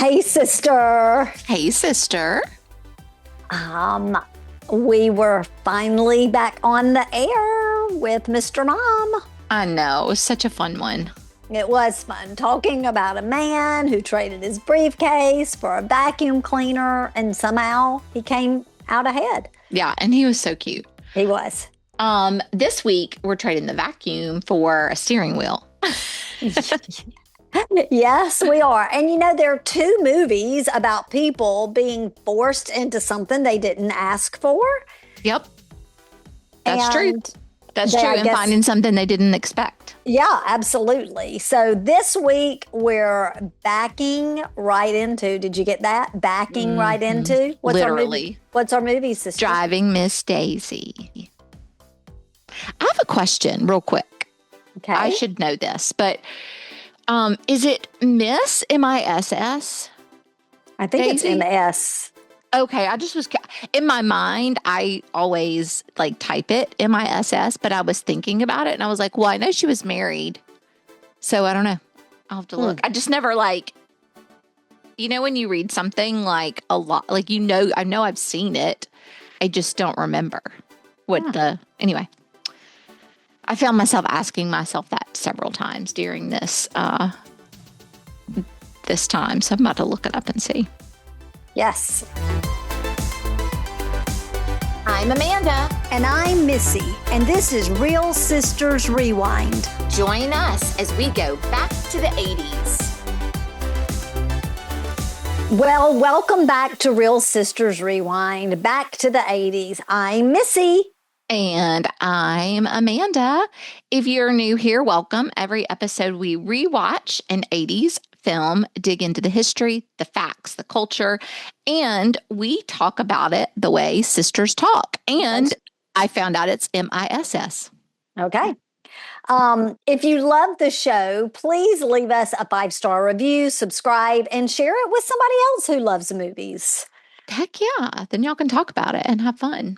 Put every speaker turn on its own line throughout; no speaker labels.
Hey, sister.
Hey, sister.
We were finally back on the air with Mr. Mom.
I know. It was such a fun one.
It was fun talking about a man who traded his briefcase for a vacuum cleaner, and somehow he came out ahead.
Yeah, and he was so cute.
He was.
This week, we're trading the vacuum for a steering wheel.
Yes, we are. And you know, there are two movies about people being forced into something they didn't ask for.
Yep. That's true. That's true. And finding something they didn't expect.
Yeah, absolutely. So this week we're backing right into, did you get that? Backing right into?
Literally.
What's our movie, sister?
Driving Miss Daisy. I have a question real quick.
Okay.
I should know this, but is it Miss M-I-S-S?
I think
Daisy?
it's M-S.
Okay, I just was in my mind. I always type it M-I-S-S, but I was thinking about it and I was like, well, I know she was married, so I don't know. I'll have to look. I just never when you read something like a lot, I know I've seen it. I just don't remember anyway. I found myself asking myself that several times during this time, so I'm about to look it up and see.
Yes.
I'm Amanda.
And I'm Missy. And this is Real Sisters Rewind.
Join us as we go back to the 80s.
Well, welcome back to Real Sisters Rewind, back to the 80s. I'm Missy.
And I'm Amanda. If you're new here, welcome. Every episode we rewatch an 80s film, dig into the history, the facts, the culture, and we talk about it the way sisters talk. And I found out it's M-I-S-S.
Okay. If you love the show, please leave us a 5-star review, subscribe, and share it with somebody else who loves movies.
Heck yeah. Then y'all can talk about it and have fun.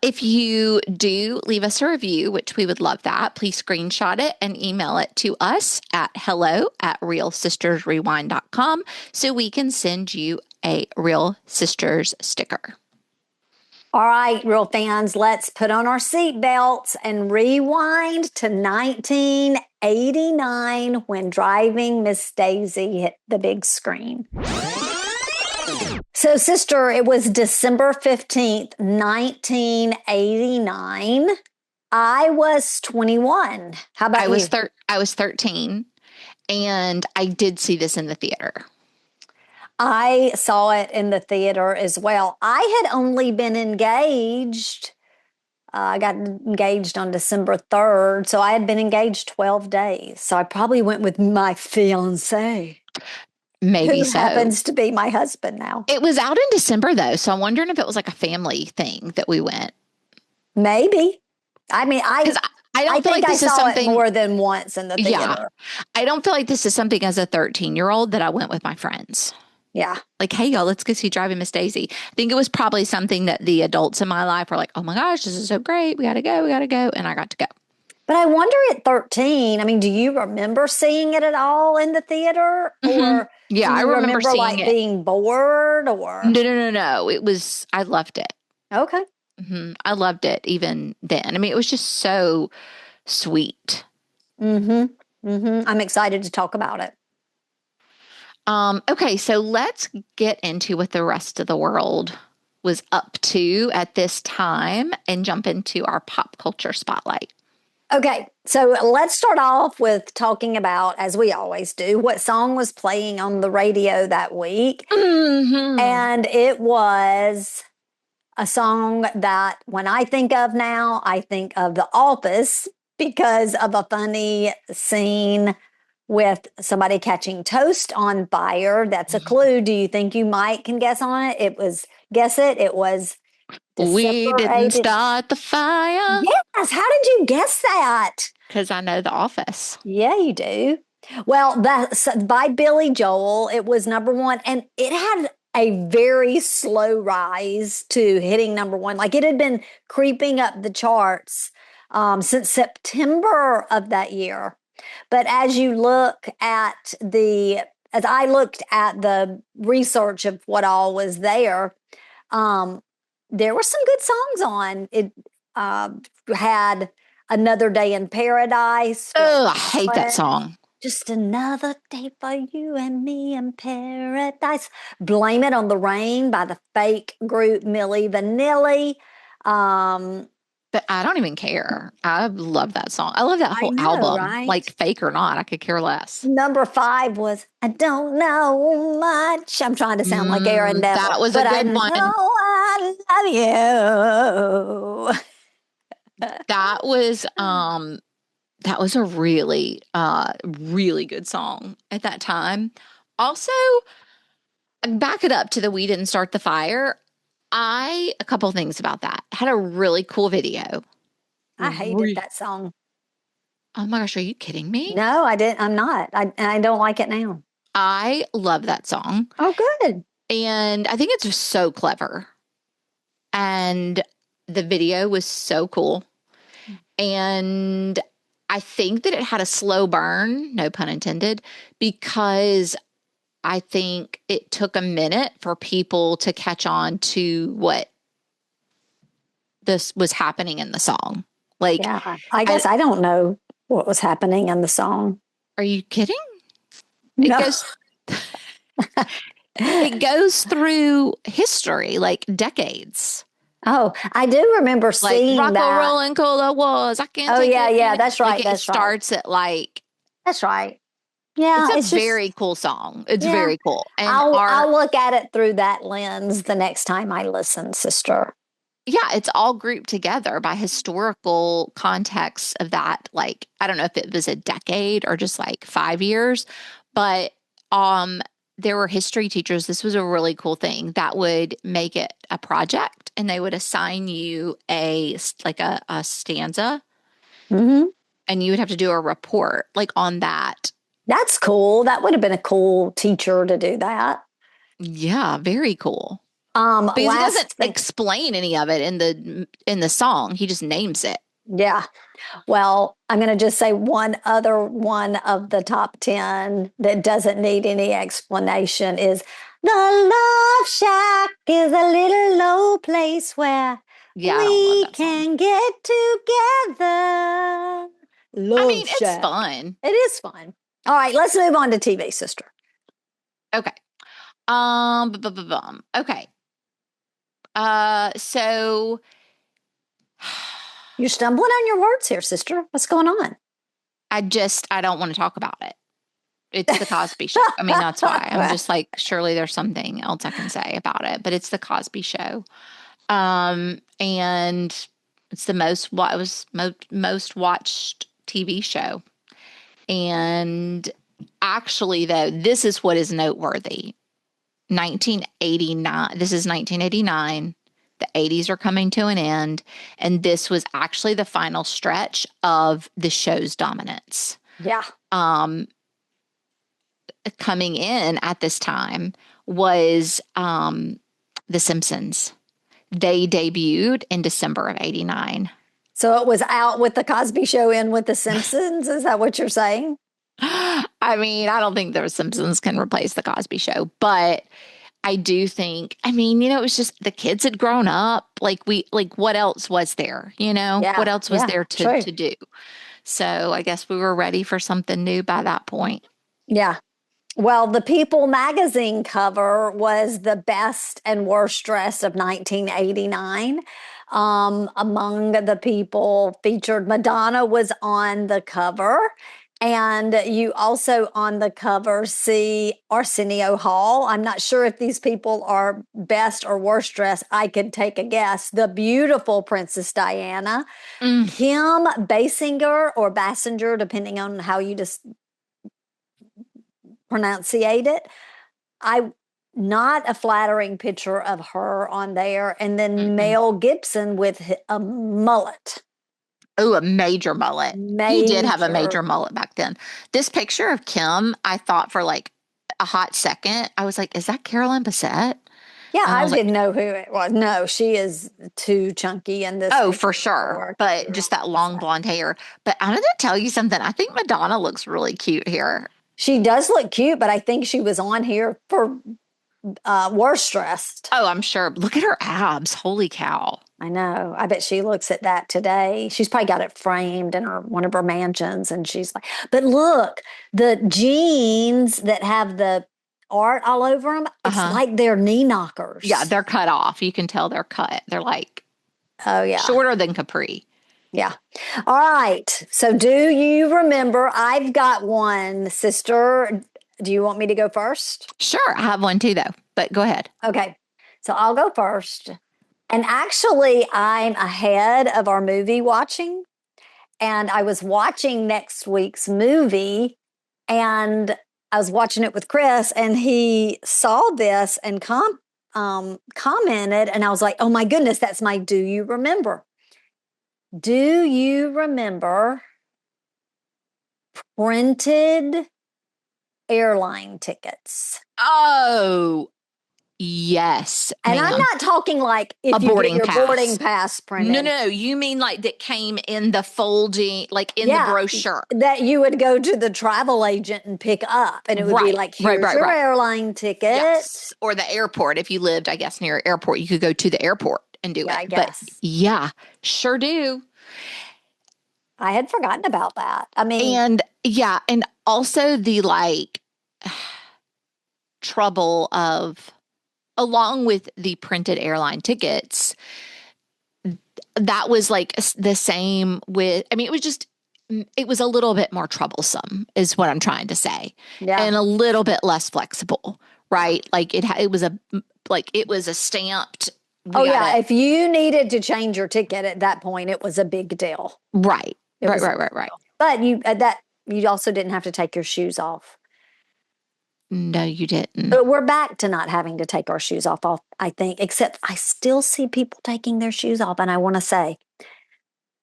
If you do leave us a review, which we would love that, please screenshot it and email it to us at hello@realsistersrewind.com so we can send you a Real Sisters sticker.
All right, real fans, let's put on our seatbelts and rewind to 1989 when Driving Miss Daisy hit the big screen. So, sister, it was December 15th, 1989. I was 21. How about you?
I was 13, and I did see this in the theater.
I saw it in the theater as well. I had only been engaged. I got engaged on December 3rd, so I had been engaged 12 days. So I probably went with my fiancé.
Maybe
who
so.
happens to be my husband now.
It was out in December, though, so I'm wondering if it was like a family thing that we went.
Maybe. I mean, I
don't feel
think
like this
I
is
saw
something
it more than once in the theater.
Yeah, I don't feel like this is something as a 13-year-old that I went with my friends.
Yeah.
Like, hey, y'all, let's go see Driving Miss Daisy. I think it was probably something that the adults in my life were like, oh my gosh, this is so great. We got to go. And I got to go.
But I wonder at 13, I mean, do you remember seeing it at all in the theater? Or
yeah, I remember seeing it.
Being bored or?
No. It was, I loved it.
Okay.
I loved it even then. I mean, it was just so sweet.
I'm excited to talk about it.
Okay, so let's get into what the rest of the world was up to at this time and jump into our pop culture spotlight.
Okay, so let's start off with talking about, as we always do, what song was playing on the radio that week. And it was a song that when I think of now, I think of The Office because of a funny scene with somebody catching toast on fire. That's a clue. Do you think you can guess on it? It was December
We didn't start the fire.
Yes. How did you guess that?
Because I know The Office.
Yeah, you do. Well, that's by Billy Joel. It was number one, and it had a very slow rise to hitting number one. Like it had been creeping up the charts since September of that year. But as you look at the as I looked at the research of what all was there, there were some good songs on it. Had Another Day in Paradise.
Oh, I hate that song.
Just another day for you and me in paradise. Blame It on the Rain by the fake group Milli Vanilli.
But I don't even care. I love that song. I love that whole
know,
album.
right?
Like fake or not, I could care less.
Number 5 was I Don't Know Much. I'm trying to sound like Aaron Neville.
That was a
but I
good one.
know I love you.
That was a really, really good song at that time. Also, back it up to the We Didn't Start the Fire. A couple things about that. Had a really cool video.
I hated that song.
Oh my gosh, are you kidding me?
No, I didn't. I'm not. I don't like it now.
I love that song.
Oh, good.
And I think it's just so clever. And the video was so cool. And I think that it had a slow burn, no pun intended, because I think it took a minute for people to catch on to what this was happening in the song. Like,
yeah, I guess I don't know what was happening in the song.
Are you kidding?
No.
It goes through history, like decades.
Oh, I do remember seeing
Rock
that.
and roll and cola was. I can't.
Oh
take
yeah,
it.
yeah, that's right.
Like,
that's
it starts at like.
That's right. Yeah,
it's a very cool song. It's very cool. And
I'll look at it through that lens the next time I listen, sister.
Yeah, it's all grouped together by historical context of that. Like, I don't know if it was a decade or just like 5 years, but there were history teachers. This was a really cool thing that would make it a project, and they would assign you a stanza, and you would have to do a report like on that.
That's cool. That would have been a cool teacher to do that.
Yeah, very cool. Because he doesn't explain any of it in the song. He just names it.
Yeah. Well, I'm going to just say one other one of the top 10 that doesn't need any explanation is The Love Shack is a little low place where we can get together.
It's fun.
It is fun. All right, let's move on to TV, sister.
Okay. Okay. So
you're stumbling on your words here, sister. What's going on?
I don't want to talk about it. It's the Cosby Show. I mean, that's why. I'm just like, surely there's something else I can say about it, but it's the Cosby Show. And it's the most watched TV show. And actually, though, this is what is noteworthy. 1989. This is 1989. The 80s are coming to an end. And this was actually the final stretch of the show's dominance.
Yeah.
Coming in at this time was The Simpsons. They debuted in December of 89.
So it was out with the Cosby Show in with The Simpsons? Is that what you're saying?
I mean, I don't think The Simpsons can replace the Cosby Show, but I do think, it was just the kids had grown up. Like what else was there? What else was there to do? So I guess we were ready for something new by that point.
Yeah. Well, the People magazine cover was the best and worst dress of 1989. Among the people featured, Madonna was on the cover. And you also on the cover see Arsenio Hall. I'm not sure if these people are best or worst dressed. I could take a guess. The beautiful Princess Diana, Kim Basinger or Bassinger, depending on how you just pronunciate it. Not a flattering picture of her on there. And then Mel Gibson with a mullet.
Oh, a major mullet. He did have a major mullet back then. This picture of Kim, I thought for like a hot second, I was like, is that Carolyn Bessette?
Yeah, I didn't know who it was. No, she is too chunky in this.
Oh, for sure. But just that long blonde hair. But I'm going to tell you something. I think Madonna looks really cute here.
She does look cute, but I think she was on here for worse dressed.
Oh, I'm sure. Look at her abs. Holy cow.
I know. I bet she looks at that today. She's probably got it framed in one of her mansions, and she's like, but look, the jeans that have the art all over them, it's like they're knee knockers.
Yeah, they're cut off. You can tell they're cut. They're like shorter than capri.
Yeah. All right. So do you remember? I've got one, sister. Do you want me to go first?
Sure. I have one too, though, but go ahead.
Okay. So I'll go first. And actually, I'm ahead of our movie watching. And I was watching next week's movie, and I was watching it with Chris, and he saw this and commented, and I was like, oh my goodness, that's my Do You Remember? Do you remember printed airline tickets?
Oh, yes.
And I'm not talking like if you get your boarding pass printed.
No. You mean like that came in the folding, like in the brochure.
That you would go to the travel agent and pick up. And it would be like, here's your airline ticket.
Yes. Or the airport. If you lived, I guess, near an airport, you could go to the airport and do it.
I guess.
But yeah, sure do.
I had forgotten about that. I mean.
And also the like trouble of, along with the printed airline tickets, that was like the same with, I mean, it was a little bit more troublesome is what I'm trying to say. Yeah. And a little bit less flexible, right? Like it was a stamped.
If you needed to change your ticket at that point, it was a big deal.
Right. Right.
But you also didn't have to take your shoes off.
No, you didn't.
But we're back to not having to take our shoes off, I think, except I still see people taking their shoes off. And I want to say,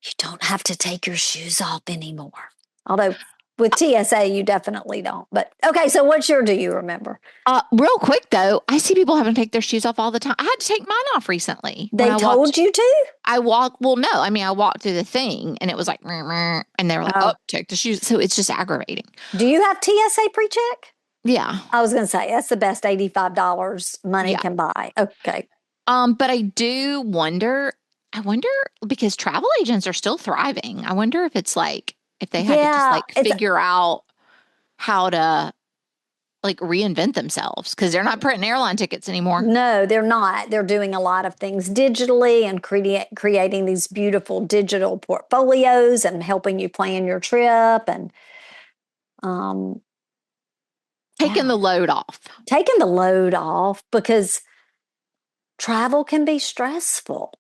you don't have to take your shoes off anymore. Although with TSA, you definitely don't. But okay, so what's your Do You Remember?
Real quick, though, I see people having to take their shoes off all the time. I had to take mine off recently.
They told you to?
I walked through the thing and it was like, and they were like, take the shoes. So it's just aggravating.
Do you have TSA pre-check?
Yeah.
I was going to say, that's the best $85 money can buy. Okay.
But I do wonder, because travel agents are still thriving. I wonder if it's like, if they had to just like figure out how to like reinvent themselves, because they're not printing airline tickets anymore.
No, they're not. They're doing a lot of things digitally and creating these beautiful digital portfolios and helping you plan your trip and,
taking the load off.
Taking the load off, because travel can be stressful.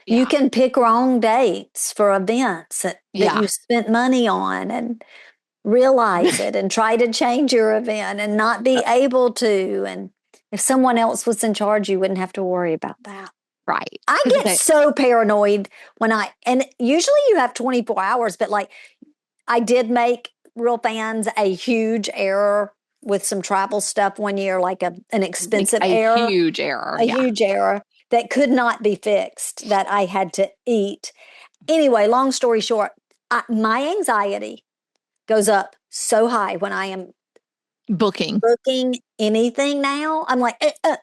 Yeah. You can pick wrong dates for events that you spent money on and realize it and try to change your event and not be able to. And if someone else was in charge, you wouldn't have to worry about that.
Right.
I get so paranoid and usually you have 24 hours, but like I did make Real Fans a huge error with some travel stuff one year, like an expensive error.
Huge error.
Huge error that could not be fixed, that I had to eat. Anyway, long story short, my anxiety goes up so high when I am
booking
anything now. I'm like, let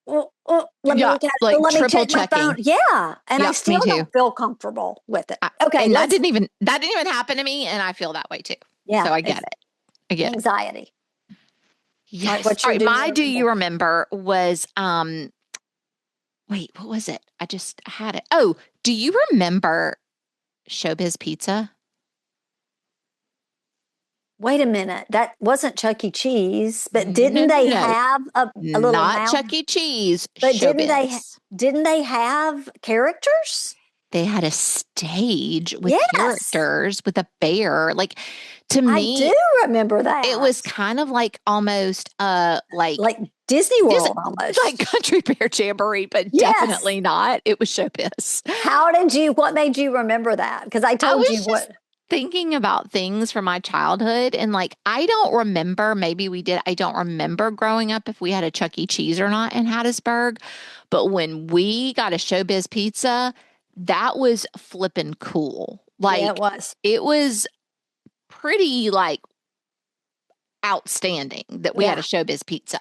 me look at it.
Like
let me
triple
check my phone. Yeah. And I still don't feel comfortable with it. Okay.
And that didn't even happen to me. And I feel that way too. Yeah. So I get it.
Anxiety.
Yes. All right, my Do You Remember was, wait, what was it? I just had it. Oh, do you remember Showbiz Pizza?
Wait a minute. That wasn't Chuck E. Cheese, but didn't they have a little
Not Chuck E. Cheese,
but
Showbiz.
didn't they have characters?
They had a stage with characters with a bear. Like, to me,
I do remember that.
It was kind of like almost like
Disney World almost.
Like Country Bear Jamboree, but definitely not. It was Showbiz.
What made you remember that? Because I told you what.
Thinking about things from my childhood, and like I don't remember, maybe we did, I don't remember growing up if we had a Chuck E. Cheese or not in Hattiesburg, but when we got a Showbiz Pizza, that was flipping cool. Like,
yeah, it was.
It was pretty like outstanding that we had a
Yeah.
Showbiz Pizza.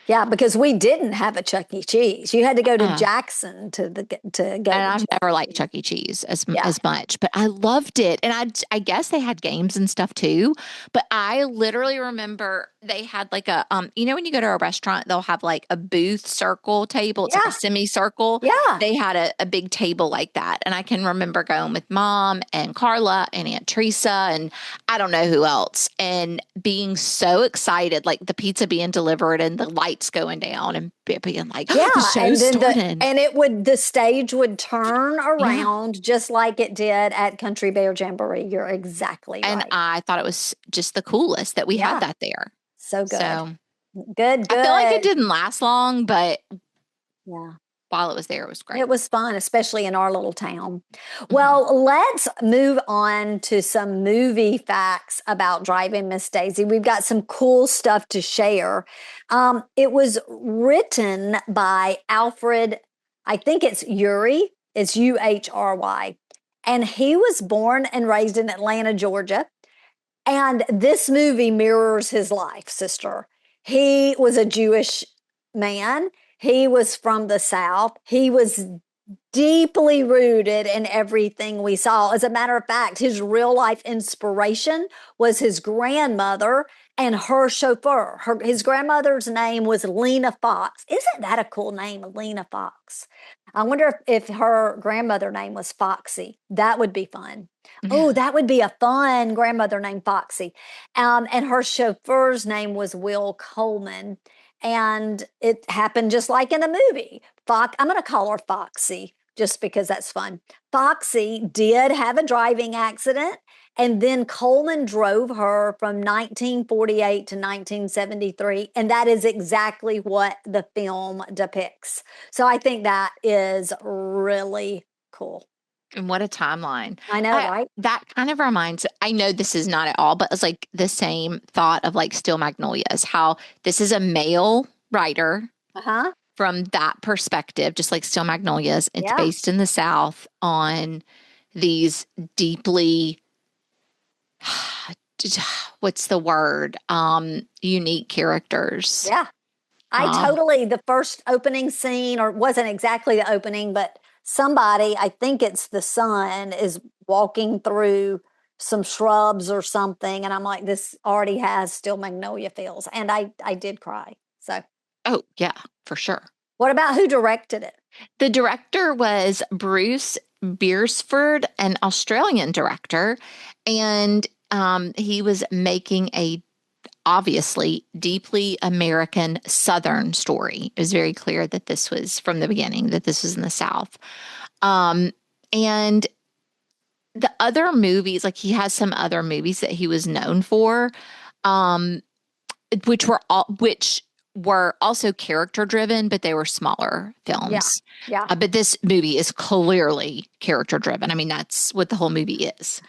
Yeah, because we didn't have a Chuck E. Cheese. You had to go to
Uh,
Jackson to get
and
to
I've
Chuck
never
E.
liked
Cheese.
Chuck E. Cheese
Yeah.
as much, but I loved it. And I guess they had games and stuff too. But I literally remember they had like a you know when you go to a restaurant, they'll have like a booth circle table. It's like a
Yeah.
semicircle.
Yeah.
They had a big table like that. And I can remember going with mom and Carla and Aunt Teresa and I don't know who else and being so excited, like the pizza being delivered and the lights going down and being like, oh, the
Yeah. And
show's
then
starting.
the stage would turn
Yeah.
around just like it did at Country Bear Jamboree. You're exactly
And
right.
I thought it was just the coolest that we had
Yeah.
that there.
So good.
So
Good,
I feel like it
good.
didn't last long, but
Yeah.
while it was there, it was great.
It was fun, especially in our little town.
Mhm.
Well, let's move on to some movie facts about Driving Miss Daisy. We've got some cool stuff to share. It was written by Alfred, I think it's Uhry, it's Uhry. And he was born and raised in Atlanta, Georgia. And this movie mirrors his life, sister. He was a Jewish man. He was from the South. He was deeply rooted in everything we saw. As a matter of fact, his real life inspiration was his grandmother and her chauffeur. His grandmother's name was Lena Fox. Isn't that a cool name, Lena Fox? I wonder if her grandmother name was Foxy. That would be fun. Oh, that would be a fun grandmother named Foxy. And her chauffeur's name was Will Coleman. And it happened just like in the movie. I'm going to call her Foxy just because that's fun. Foxy did have a driving accident, and then Coleman drove her from 1948 to 1973. And that is exactly what the film depicts. So I think that is really cool.
And what a timeline.
I know, right?
That kind of reminds, I know this is not at all, but it's like the same thought of like Steel Magnolias, how this is a male writer
Uh huh.
from that perspective, just like Steel Magnolias. It's
Yeah.
based in the South on these deeply what's the word? Unique characters.
Yeah.
Um,
The first opening scene, or it wasn't exactly the opening, but somebody, I think it's the son, is walking through some shrubs or something. And I'm like, this already has Still Magnolia feels. And I did cry. So,
oh yeah, for sure.
what about who directed it?
The director was Bruce Beresford, an Australian director, and he was making a obviously deeply American Southern story. It was very clear that this was from the beginning, that this was in the South. Um, and the other movies, like he has some other movies that he was known for, um, which were also character driven, but they were smaller
Yeah.
films.
Yeah.
But this movie is clearly character driven. I mean, that's what the whole movie is.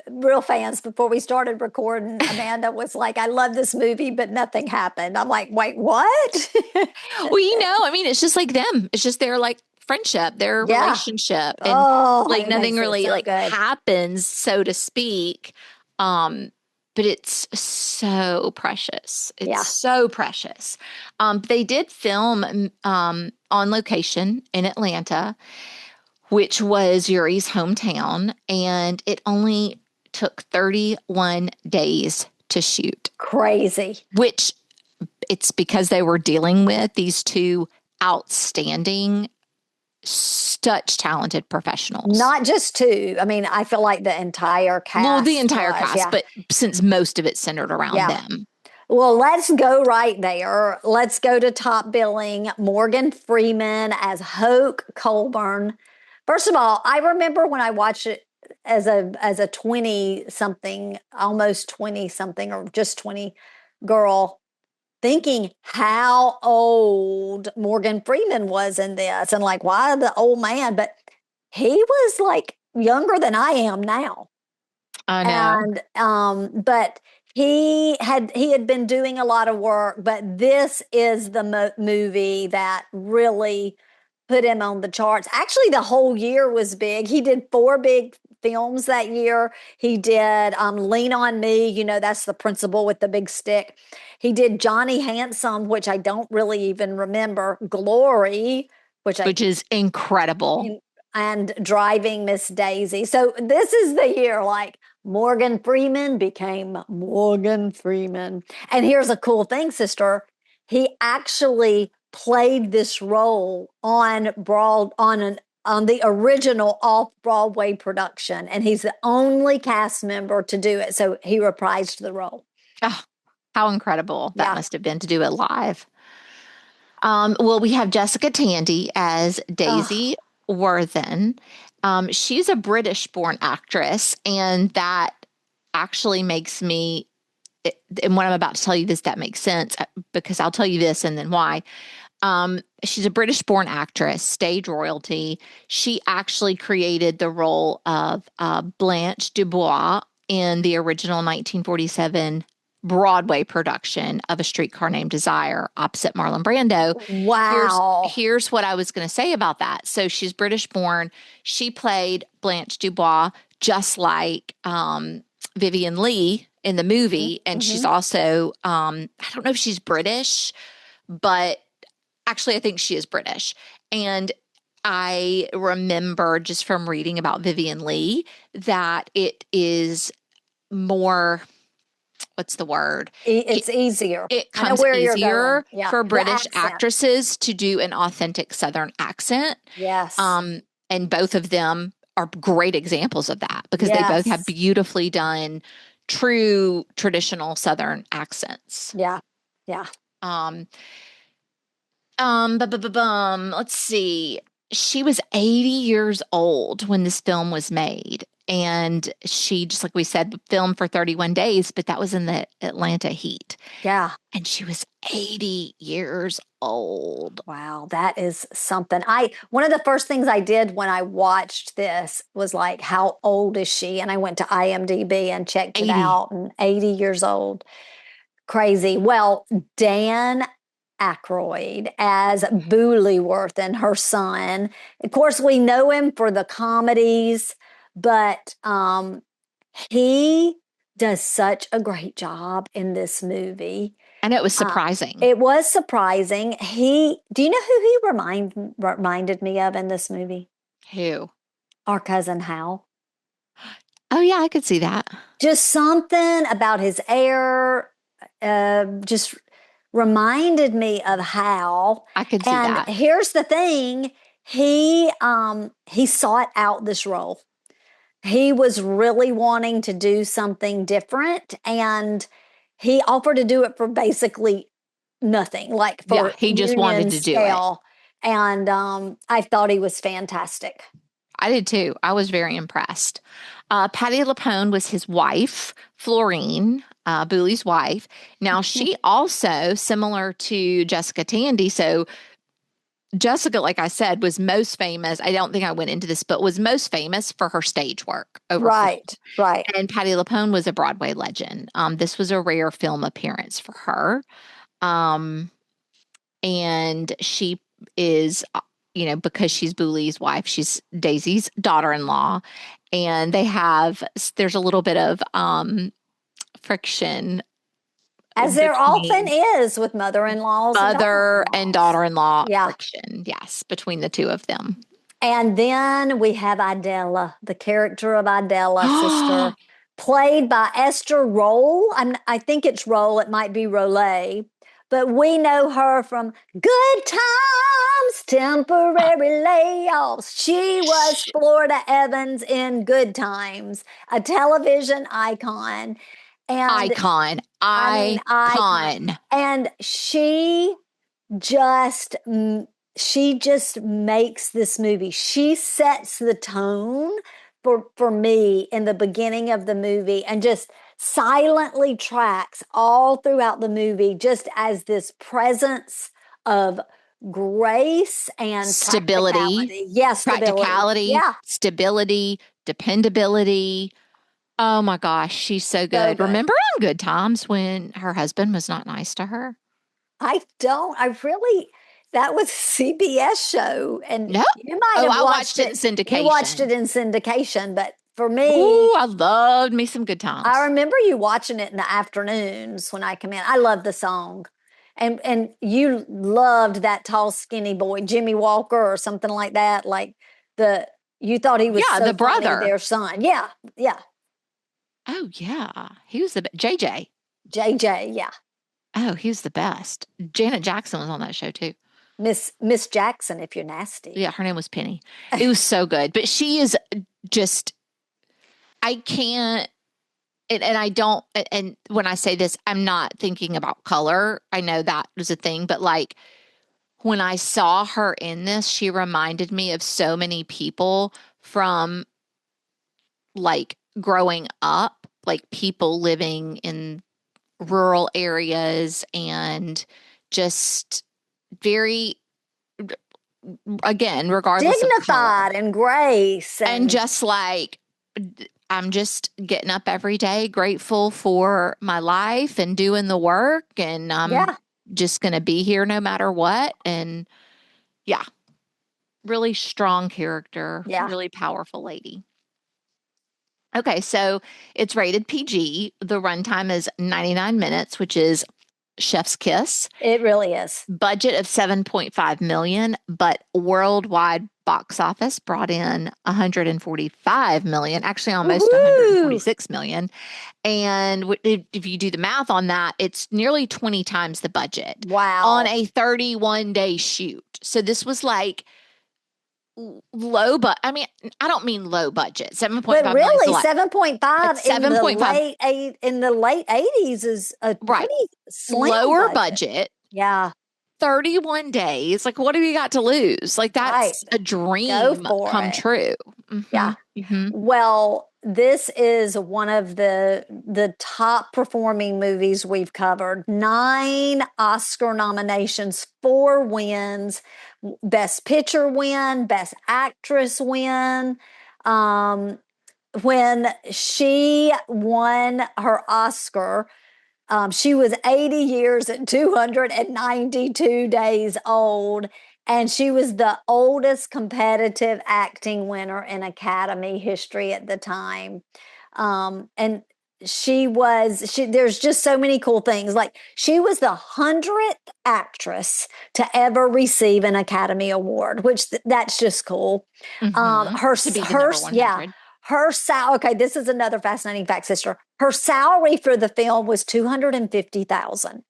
Real fans, before we started recording, Amanda was like, I love this movie, but nothing happened. I'm like, wait, what?
Well, I mean, it's just like them. It's just their like friendship, their
Yeah.
relationship, and
Oh,
like
it
nothing
makes it
really
so
like
good.
happens, so to speak. But it's so precious. It's
Yeah.
so precious. They did film on location in Atlanta, which was Yuri's hometown, and it only took 31 days to shoot,
Crazy.
which it's because they were dealing with these two outstanding, such talented professionals.
Not just two. I mean, I feel like the entire
Well, the
cast
entire
was.
cast,
Yeah.
but since most of it centered around
Yeah.
them.
Well, let's go right there. Let's go to top billing. Morgan Freeman as Hoke Colburn. First of all, I remember when I watched it as a 20 something, almost 20 something, or just 20 girl, thinking how old Morgan Freeman was in this and like, why the old man? But he was like younger than I am now.
I know.
And but he had been doing a lot of work, but this is the movie that really put him on the charts. Actually, the whole year was big. He did four big films that year. He did Lean on Me, that's the principal with the big stick. He did Johnny Handsome, which I don't really even remember. Glory, which
is incredible.
And Driving Miss Daisy. So this is the year like Morgan Freeman became Morgan Freeman. And here's a cool thing, sister. He actually played this role on the original off-Broadway production, and he's the only cast member to do it. So he reprised the role.
Oh, how incredible that must have been to do it live. Well, we have Jessica Tandy as Daisy Werthan. She's a British-born actress, and that actually makes me, and when I'm about to tell you this, that makes sense, because I'll tell you this and then why. She's a British-born actress, stage royalty. She actually created the role of Blanche Dubois in the original 1947 Broadway production of A Streetcar Named Desire opposite Marlon Brando.
Wow.
Here's what I was going to say about that. So she's British-born. She played Blanche Dubois just like Vivien Leigh in the movie. And she's also, I don't know if she's British, but actually I think she is British. And I remember just from reading about Vivien Leigh that it is more, what's the word?
It's easier.
It comes easier for British actresses to do an authentic Southern accent.
Yes.
And both of them are great examples of that because they both have beautifully done true traditional Southern accents.
Yeah. Yeah.
Let's see. She was 80 years old when this film was made. And she, just like we said, filmed for 31 days, but that was in the Atlanta heat.
Yeah.
And she was 80 years old.
Wow, that is something. One of the first things I did when I watched this was like, how old is she? And I went to IMDb and checked it out, and 80 years old. Crazy. Well, Dan Aykroyd as Bullywurth and her son. Of course, we know him for the comedies, but he does such a great job in this movie.
And it was surprising.
It was surprising. Do you know who he reminded me of in this movie?
Who?
Our cousin Hal.
Oh, yeah, I could see that.
Just something about his air just reminded me of Hal.
I could see that.
And here's the thing. He sought out this role. He was really wanting to do something different, and he offered to do it for basically nothing. Like for
he just wanted to do it.
And I thought he was fantastic.
I did too. I was very impressed. Patti LuPone was his wife, Florine, Booley's wife. Now, she also, similar to Jessica Tandy, so Jessica, like I said, was most famous. I don't think I went into this, but was most famous for her stage work.
Right.
And Patti LuPone was a Broadway legend. This was a rare film appearance for her. And she is, because she's Booley's wife, she's Daisy's daughter-in-law. And there's a little bit of friction.
As there often is with mother-in-laws.
Mother and daughter-in-law friction, yes, between the two of them.
And then we have Idella, the character of Idella, sister, played by Esther Rolle. I think it's Rolle. It might be Rollet. But we know her from Good Times, Temporary Layoffs. She was Florida Evans in Good Times, a television icon. And
icon.
And she just makes this movie. She sets the tone for me in the beginning of the movie, and just silently tracks all throughout the movie, just as this presence of grace and
stability.
Yes,
practicality, stability, dependability. Oh my gosh, she's so good. Remember on Good Times when her husband was not nice to her?
That was a CBS show, and
no.
You might have
watched it in syndication.
You watched it in syndication, but for me,
Ooh, I loved me some Good Times.
I remember you watching it in the afternoons when I come in. I love the song. And you loved that tall, skinny boy, Jimmy Walker or something like that. Like you thought he was
Yeah,
so
the
funny,
brother.
their son. Yeah, yeah.
Oh, yeah. He was the JJ.
JJ, yeah.
Oh, he was the best. Janet Jackson was on that show too.
Miss Jackson, if you're nasty.
Yeah, her name was Penny. It was so good. But she is just, I can't, and I don't, and when I say this, I'm not thinking about color. I know that was a thing, but like when I saw her in this, she reminded me of so many people from like growing up, like people living in rural areas and just very, again, regardless of color.
Dignified and grace
And
and
just like, I'm just getting up every day, grateful for my life and doing the work. And I'm
yeah,
just going to be here no matter what. And yeah, really strong character,
yeah.
really powerful lady. Okay, so it's rated PG. The runtime is 99 minutes, which is chef's kiss.
It really is.
Budget of 7.5 million, but worldwide box office brought in 145 million, actually almost
Woohoo!
146 million. And if you do the math on that, it's nearly 20 times the budget on
Wow.
a 31-day shoot. So this was like low, but I mean, I don't mean low budget. 7.5
But
million is a
really,
lot.
7.5
It's
in the
7.5,
late 80s is a
right?
pretty slim
Lower
budget. Yeah,
31 days. Like, what have you got to lose? Like,
right.
that's a
Go
dream
for
come
it.
true. Mm-hmm,
Yeah.
mm-hmm.
Well, this is one of the top performing movies we've covered. 9 Oscar nominations, 4 wins, Best Picture win, Best Actress win. When she won her Oscar, she was 80 years and 292 days old, and she was the oldest competitive acting winner in Academy history at the time. And there's just so many cool things. Like, she was the 100th actress to ever receive an Academy Award, which that's just cool.
Mm-hmm.
Her,
To be the
her,
number
yeah,
100.
her salary. Okay, this is another fascinating fact, sister. Her salary for the film was $250,000.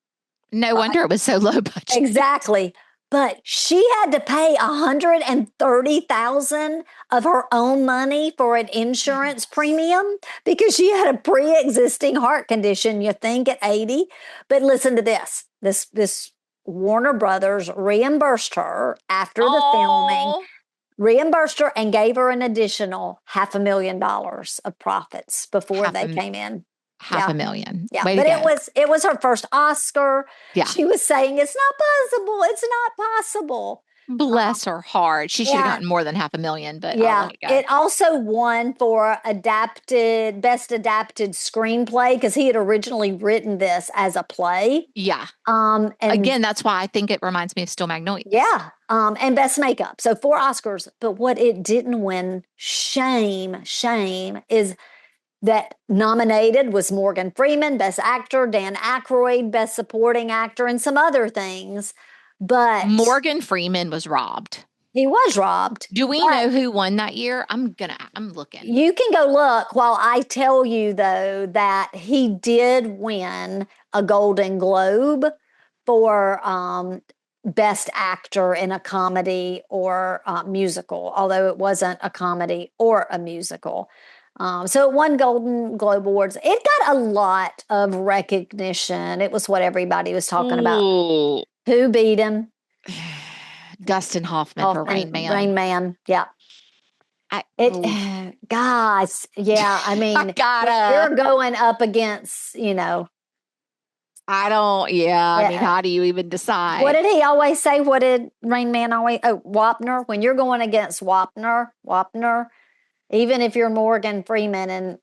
No wonder it was so low budget.
Exactly. But she had to pay $130,000 of her own money for an insurance premium because she had a pre-existing heart condition, you think, at 80. But listen to this. This Warner Brothers reimbursed her after the filming,
Oh,
reimbursed her and gave her an additional $500,000 of profits before
half
they
a
came in.
half a million.
Yeah,
Way to
but
go.
it was her first Oscar.
Yeah.
She was saying it's not possible. It's not possible.
Bless her heart. She should have
Yeah.
gotten more than half a million, but I'll
Yeah,
let it go.
it also won for best adapted screenplay because he had originally written this as a play.
Yeah.
And
Again, that's why I think it reminds me of Still Magnolias.
yeah, and best makeup. So 4 Oscars. But what it didn't win, shame, is that nominated was Morgan Freeman, Best Actor, Dan Aykroyd, Best Supporting Actor, and some other things. But
Morgan Freeman was robbed.
he was robbed.
Do we know who won that year? I'm looking.
You can go look while I tell you, though, that he did win a Golden Globe for Best Actor in a Comedy or Musical, although it wasn't a comedy or a musical. So it won Golden Globe Awards. It got a lot of recognition. It was what everybody was talking about. Who beat him?
Dustin Hoffman for Rain Man.
Rain Man, yeah. Guys, yeah. I mean, you're going up against,
I mean, how do you even decide?
What did he always say? What did Rain Man always? Oh, Wapner. When you're going against Wapner, even if you're Morgan Freeman, and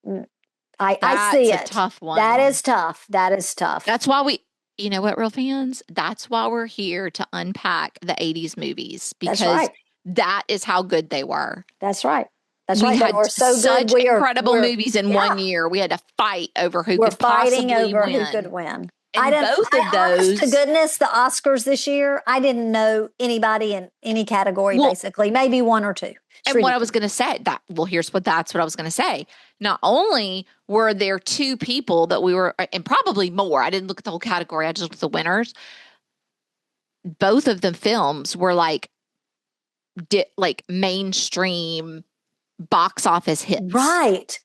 I see it.
That's a tough one.
That is tough.
That's why you know what, real fans? That's why we're here to unpack the 80s movies, because that is how good they were.
That's right. That's
we
right. They
had
were so
such
good.
incredible movies in one year. We had to fight over who
We're
could
fighting
possibly
over
win.
who could win.
And both of
Honest to
those,
goodness, the Oscars this year, I didn't know anybody in any category, basically, maybe one or two.
And what I was going to say, that's what I was going to say. Not only were there two people that we were, and probably more, I didn't look at the whole category, I just looked at the winners. Both of the films were like mainstream box office hits.
Right.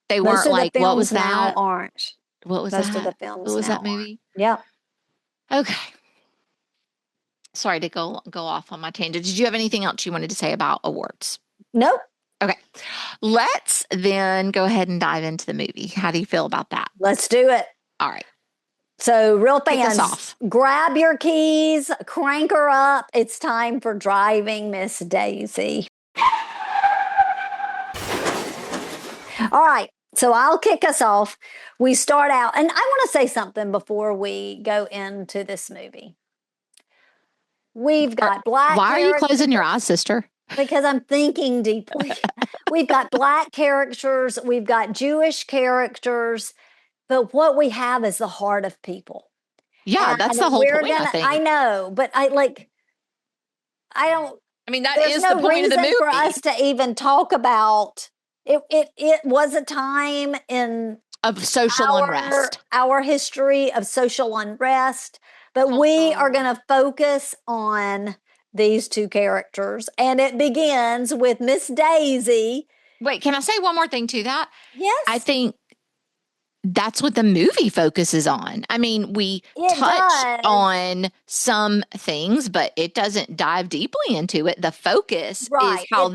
They
Most
weren't like, what was
now
that?
Aren't.
What was
Most
that?
of the films
What was
now
that movie?
Yeah.
Okay. Sorry to go off on my tangent. Did you have anything else you wanted to say about awards?
Nope.
Okay. Let's then go ahead and dive into the movie. How do you feel about that?
Let's do it.
All right.
So, real fans, grab your keys, crank her up. It's time for Driving Miss Daisy. All right. So I'll kick us off. We start out, and I want to say something before we go into this movie. We've got black
Why
characters.
are you closing your eyes, sister?
Because I'm thinking deeply. We've got black characters. We've got Jewish characters. But what we have is the heart of people.
Yeah, that's the whole point, I think.
I know, but I don't.
I mean, that is the point of the movie.
There's no reason for us to even talk about it. It was a time
of social unrest.
Our history of social unrest. But we are going to focus on these two characters. And it begins with Miss Daisy.
Wait, can I say one more thing to that?
Yes.
I think that's what the movie focuses on. I mean, we touch on some things, but it doesn't dive deeply into it. The focus is how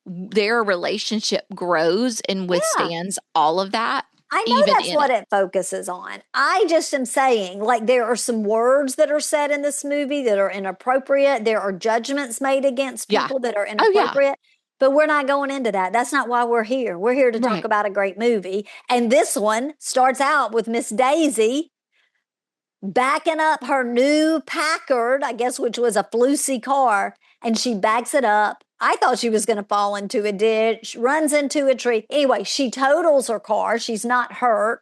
their relationship grows and withstands all of that.
I know that's what it focuses on. I just am saying, like, there are some words that are said in this movie that are inappropriate. There are judgments made against people that are inappropriate. But we're not going into that. That's not why we're here. We're here to talk about a great movie. And this one starts out with Miss Daisy backing up her new Packard, I guess, which was a flusy car. And she backs it up. I thought she was going to fall into a ditch, runs into a tree. Anyway, she totals her car. She's not hurt.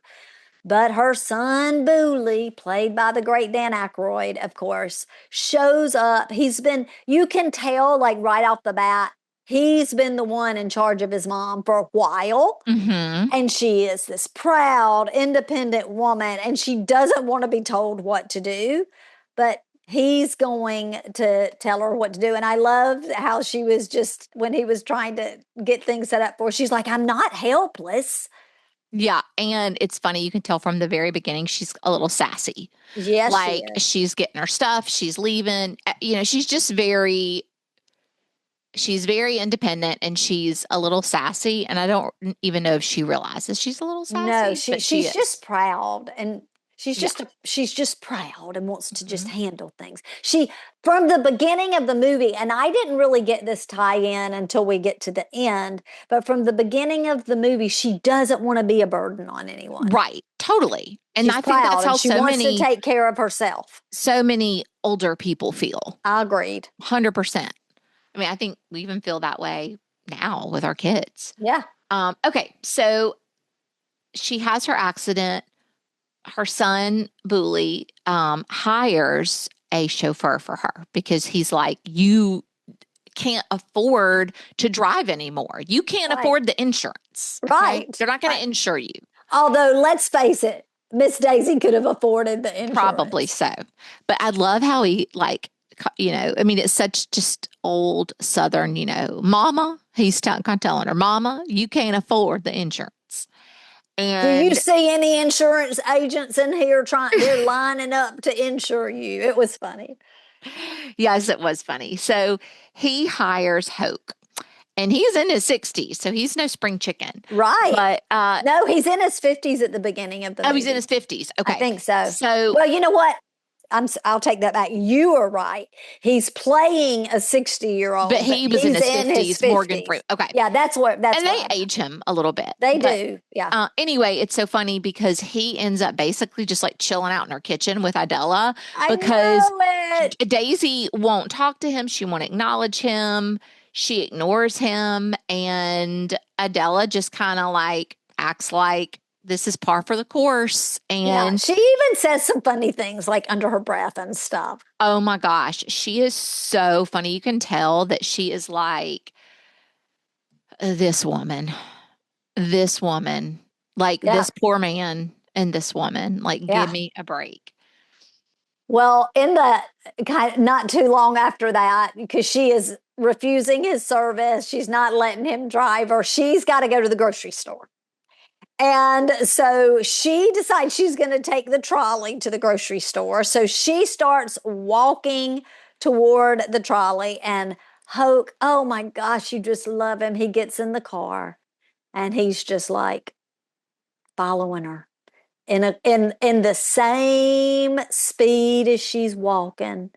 But her son, Booley, played by the great Dan Aykroyd, of course, shows up. You can tell, like, right off the bat, he's been the one in charge of his mom for a while.
Mm-hmm.
And she is this proud, independent woman, and she doesn't want to be told what to do. But he's going to tell her what to do. And I love how she was just, when he was trying to get things set up for her, she's like, I'm not helpless.
Yeah. And it's funny. You can tell from the very beginning, she's a little sassy.
Yes,
like she's getting her stuff. She's leaving. You know, she's very independent and she's a little sassy. And I don't even know if she realizes she's a little sassy.
No, she's just proud. And she's just proud and wants to just handle things. From the beginning of the movie, and I didn't really get this tie-in until we get to the end, but from the beginning of the movie, she doesn't want to be a burden on anyone.
Right. Totally. And
she's
I think that's how
she wants to take care of herself.
So many older people feel.
I agreed.
100%. I mean, I think we even feel that way now with our kids.
Yeah.
Okay. So she has her accident. Her son, Booley, hires a chauffeur for her because he's like, you can't afford to drive anymore. You can't afford the insurance.
Right.
They're not going to insure you.
Although, let's face it, Miss Daisy could have afforded the insurance.
Probably so. But I love how he, like, you know, I mean, it's such just old Southern, you know, mama. He's kind of telling her, mama, you can't afford the insurance. And
do you see any insurance agents in here they're lining up to insure you? It was funny.
Yes, it was funny. So he hires Hoke. And he's in his 60s, so he's no spring chicken.
Right.
But
no, he's in his 50s at the beginning of the movie.
He's in his 50s. Okay.
I think so. Well, you know what? I'll take that back. You are right. He's playing a 60-year-old.
But he was in his 50s, Morgan Freeman. Okay.
Yeah, that's
and they age him a little bit.
They do. Yeah.
Anyway, it's so funny because he ends up basically just like chilling out in her kitchen with Idella because Daisy won't talk to him. She won't acknowledge him. she ignores him, and Adela just kind of like acts like this is par for the course.
Yeah,
And
she even says some funny things like under her breath and stuff.
oh my gosh, she is so funny. You can tell that she is like this woman, like
Yeah,
this poor man and this woman, like give
yeah.
me a break.
Well, in the kind not too long after that, because she is refusing his service, she's not letting him drive her. She's got to go to the grocery store. And so she decides she's going to take the trolley to the grocery store. So she starts walking toward the trolley, and Hoke, oh my gosh, you just love him. He gets in the car and he's just like following her in the same speed as she's walking.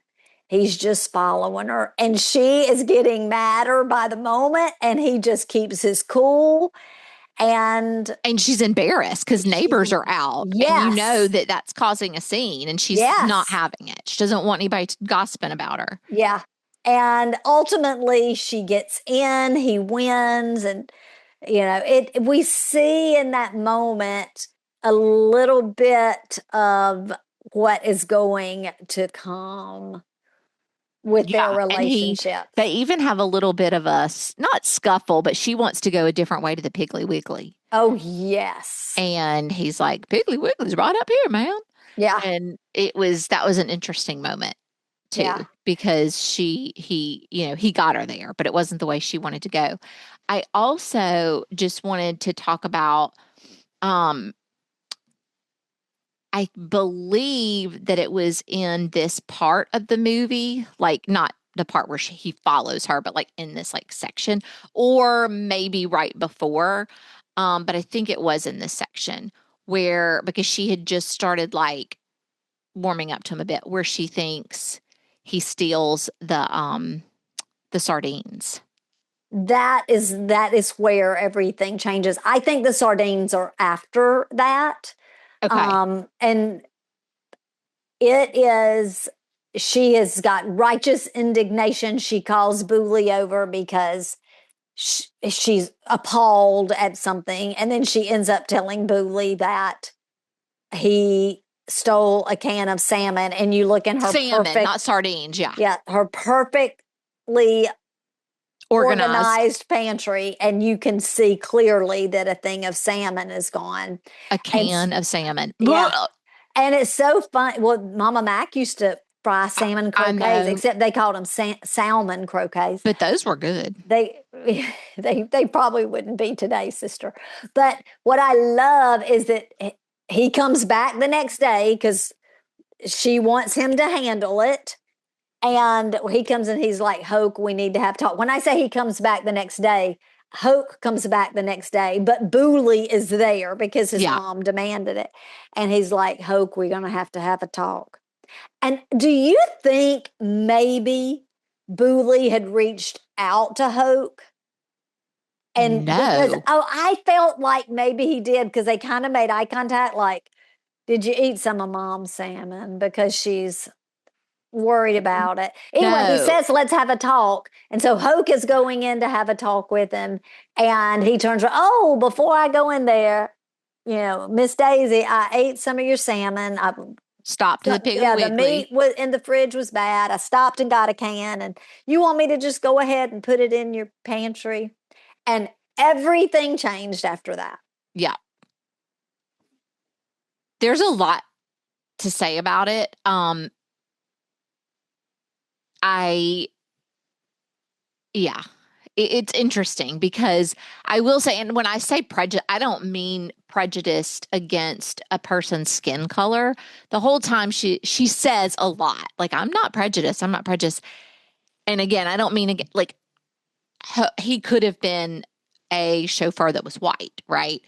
He's just following her, and she is getting madder by the moment, and he just keeps his cool. And
And she's embarrassed because
she's,
neighbors are out, and you know
yes,
that that's causing a scene, and she's not
yes,
having it. She doesn't want anybody gossiping about her.
yeah. And ultimately, she gets in, he wins, and we see in that moment a little bit of what is going to come with their
Yeah, and
relationship.
they even have a little bit of a not scuffle, but she wants to go a different way to the Piggly Wiggly,
Oh, yes.
and he's like, "Piggly Wiggly's right up here, ma'am."
Yeah,
And that was an interesting moment
yeah.
too, because he got her there, but it wasn't the way she wanted to go. I also just wanted to talk about, um, I believe that it was in this part of the movie, like not the part where he follows her, but like in this like section, or maybe right before. But I think it was in this section where, because she had just started like warming up to him a bit, where she thinks he steals the sardines.
That is where everything changes. I think the sardines are after that.
Okay.
And it is, she has got righteous indignation. She calls Booley over because she's appalled at something. And then she ends up telling Booley that he stole a can of salmon. And you look in her
Salmon, not
perfect,
sardines. Yeah.
yeah, her perfectly
Organized.
organized pantry, and you can see clearly that a thing of salmon is gone.
A
And
can of salmon.
yeah,
Blah.
and it's so fun. Well, Mama Mac used to fry salmon
I
croquets,
know,
except they called them salmon croquets.
but those were good.
They they probably wouldn't be today, sister. But what I love is that he comes back the next day because she wants him to handle it. And he comes and he's like, Hoke, we need to have talk. When I say he comes back the next day, Hoke comes back the next day, but Booley is there because his
Yeah.
mom demanded it. And he's like, Hoke, we're going to have a talk. And do you think maybe Booley had reached out to Hoke? And because,
No.
I felt like maybe he did because they kind of made eye contact, like, did you eat some of mom's salmon? Because she's worried about it. Anyway, he
No.
says, let's have a talk. And so Hoke is going in to have a talk with him. And he turns around, oh, before I go in there, Miss Daisy, I ate some of your salmon.
Stop to the Piggly
Yeah, the
Wiggly.
meat was in the fridge was bad. I stopped and got a can. And you want me to just go ahead and put it in your pantry? And everything changed after that.
Yeah. There's a lot to say about it. I Yeah, it's interesting because I will say, and when I say prejudice, I don't mean prejudiced against a person's skin color. The whole time she says a lot, like I'm not prejudiced. I'm not prejudiced. And again, I don't mean like he could have been a chauffeur that was white, right?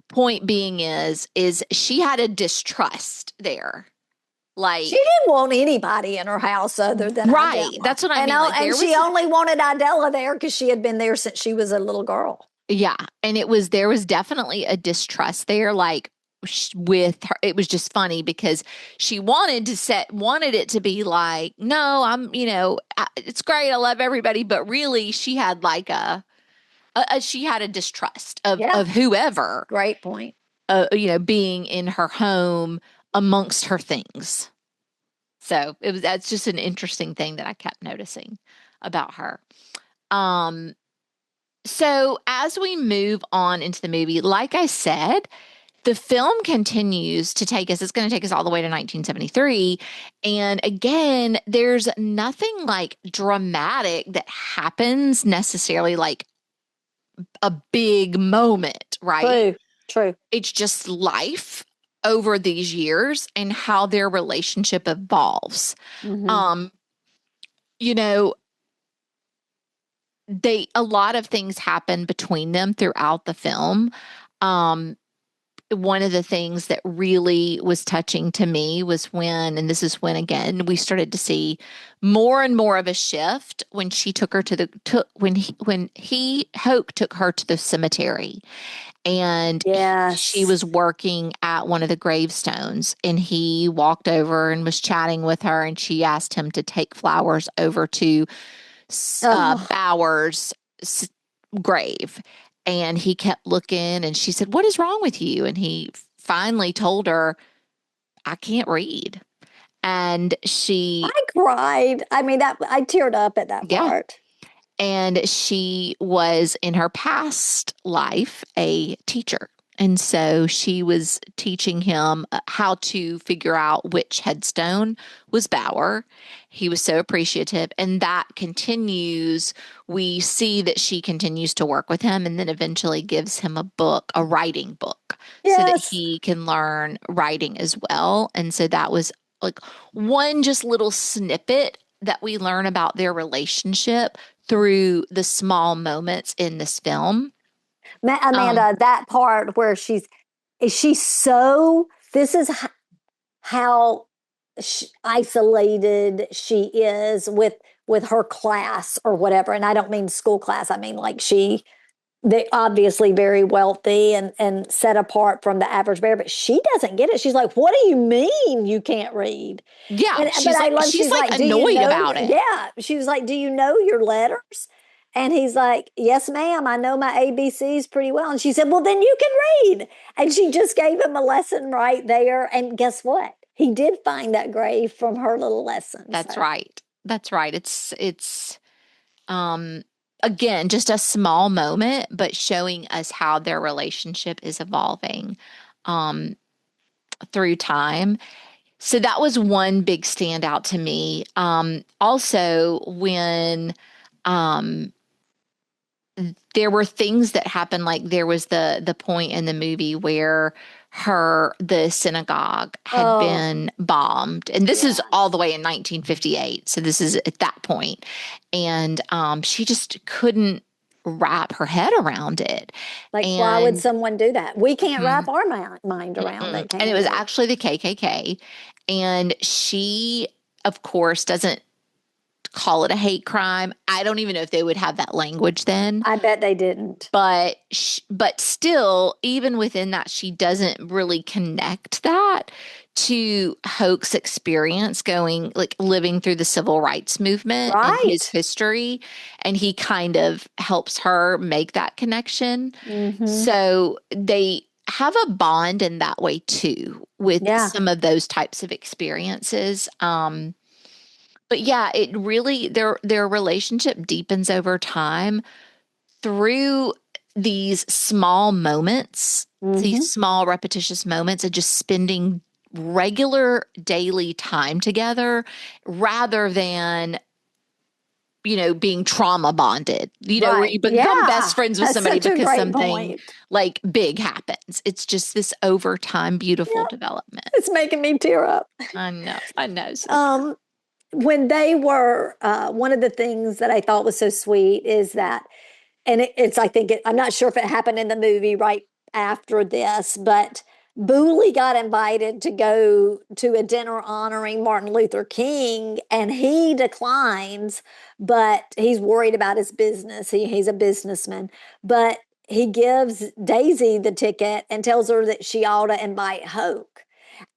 Point being is she had a distrust there.
She
Like,
didn't want anybody in her house other than
right.
Idella.
That's what I
And,
mean. Like
and
there
she
was,
only wanted Idella there because she had been there since she was a little girl.
yeah. And there was definitely a distrust there. Like, with her. It was just funny because she wanted it to be like, no, it's great. I love everybody. But really she had like she had a distrust
Yeah.
of whoever,
Great point.
being in her home amongst her things. So that's just an interesting thing that I kept noticing about her. So as we move on into the movie, like I said, the film continues to take us, it's going to take us all the way to 1973. And again, there's nothing like dramatic that happens necessarily, like a big moment, right?
True.
It's just life over these years and how their relationship evolves.
Mm-hmm.
Um, you know, a lot of things happen between them throughout the film. Um, One of the things that really was touching to me was and this is when again we started to see more and more of a shift when she took her when Hoke took her to the cemetery, and she
Yes.
was working at one of the gravestones, and he walked over and was chatting with her, and she asked him to take flowers over to
Oh,
Bauer's grave. And he kept looking, and she said, "What is wrong with you?" And he finally told her, "I can't read." And
I cried. I mean, that I teared up at that
yeah.
part.
And she was in her past life a teacher. And so she was teaching him how to figure out which headstone was Bauer. He was so appreciative. And that continues. We see that she continues to work with him and then eventually gives him a book, a writing book, so that
Yes.
he can learn writing as well. And so that was like one just little snippet that we learn about their relationship through the small moments in this film.
Amanda, that part where she's so, this is how isolated she is with her class or whatever. And I don't mean school class. I mean, like they obviously very wealthy and set apart from the average bear, but she doesn't get it. She's like, "What do you mean you can't read?"
Yeah,
But I love,
she's
she's
like
like, "Do you
annoyed
know?"
about it.
Yeah, she was like, "Do you know your letters?" And he's like, "Yes, ma'am, I know my ABCs pretty well." And she said, "Well, then you can read." And she just gave him a lesson right there. And guess what? He did find that grave from her little lesson.
That's
So
right. That's right. It's um again just a small moment, but showing us how their relationship is evolving um through time. So that was one big standout to me. Also when um there were things that happened, like there was the point in the movie where the synagogue had
oh,
been bombed, and this is all
yes.
the way in 1958, so this is at that point. And she just couldn't wrap her head around it.
Like, why would
And
someone do that? We can't
mhm,
wrap our mind around it,
and it
can
was
we?
actually the KKK. And she, of course, doesn't call it a hate crime. I don't even know if they would have that language then.
I bet they didn't.
But still, even within that, she doesn't really connect that to Hoke's experience going, like living through the civil rights movement and his
Right.
history. And he kind of helps her make that connection.
Mm-hmm.
So they have a bond in that way too, with
Yeah.
some of those types of experiences. But yeah, it really, their relationship deepens over time through these small moments, these
Mm-hmm.
small repetitious moments of just spending regular daily time together rather than being trauma bonded, where
Right.
you become best
Yeah.
friends with
That's
somebody
such a
because
great
something
point.
like big happens. It's just this over time beautiful
Yeah.
development.
It's making me tear up.
I know, sister.
Um, when they were, one of the things that I thought was so sweet is that, and it's, I think I'm not sure if it happened in the movie right after this, but Booley got invited to go to a dinner honoring Martin Luther King, and he declines, but he's worried about his business. He's a businessman, but he gives Daisy the ticket and tells her that she ought to invite Hoke.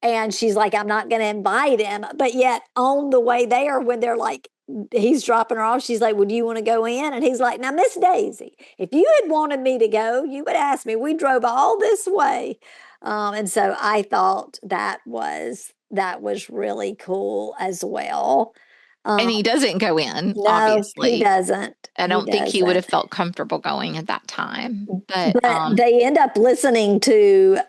And she's like, I'm not going to invite him. But yet, on the way there, when they're like, he's dropping her off, she's like, well, do you want to go in? And he's like, now, Miss Daisy, if you had wanted me to go, you would ask me. We drove all this way. And so I thought that was really cool as well.
And he doesn't go in,
No, he
obviously.
doesn't.
I
He
don't think he would have
doesn't.
felt comfortable going at that time. But
But they end up listening to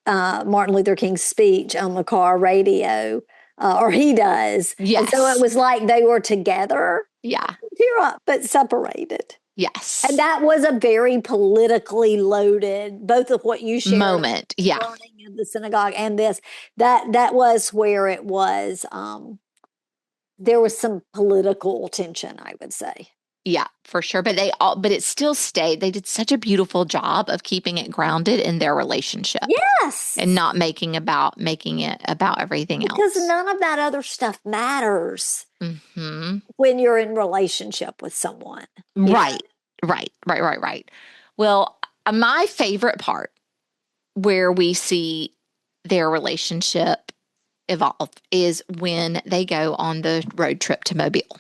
Martin Luther King's speech on the car radio, or he does. And so it
yes.
was like they were together,
Yeah.
tear up, but separated.
Yes.
And that was a very politically loaded, both of what you shared,
Moment. Yeah.
burning of the synagogue and this, that was where it was. There was some political tension, I would say.
Yeah, for sure. But it still stayed. They did such a beautiful job of keeping it grounded in their relationship.
Yes.
And not making it about everything
because
else.
none of that other stuff matters
Mm-hmm.
when you're in relationship with someone.
Right. Well, my favorite part where we see their relationship evolve is when they go on the road trip to Mobile.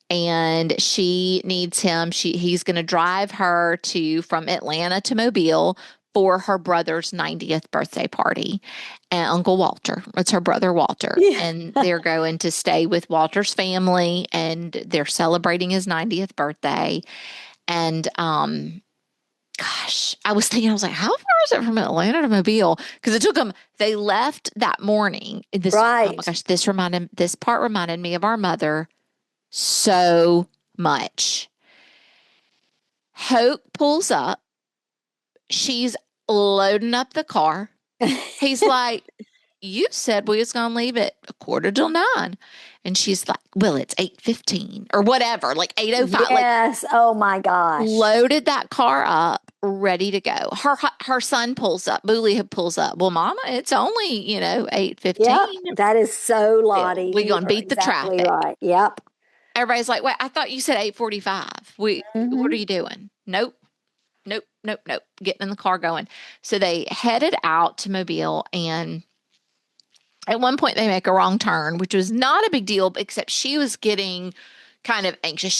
And she needs him. He's going to drive her from Atlanta to Mobile for her brother's 90th birthday party. And Uncle Walter, it's her brother Walter.
Yeah.
And they're going to stay with Walter's family and they're celebrating his 90th birthday. And gosh, I was like, how far is it from Atlanta to Mobile? Because it took them, they left that morning.
Right.
Oh my gosh, this part reminded me of our mother so much. Hoke pulls up. She's loading up the car. He's like, you said we was going to leave at 8:45. And she's like, well, it's 8:15 or whatever, like 8:05.
Yes. Oh my gosh.
Loaded that car up, ready to go. Her son pulls up. Booley pulls up. Well, Mama, it's only, 8:15.
Yep. That is so Lottie.
We're going to beat the
exactly
traffic.
Right. Yep.
Everybody's like, wait, I thought you said 8:45. What are you doing? Nope. Getting in the car going. So they headed out to Mobile, and at one point they make a wrong turn, which was not a big deal, except she was getting kind of anxious.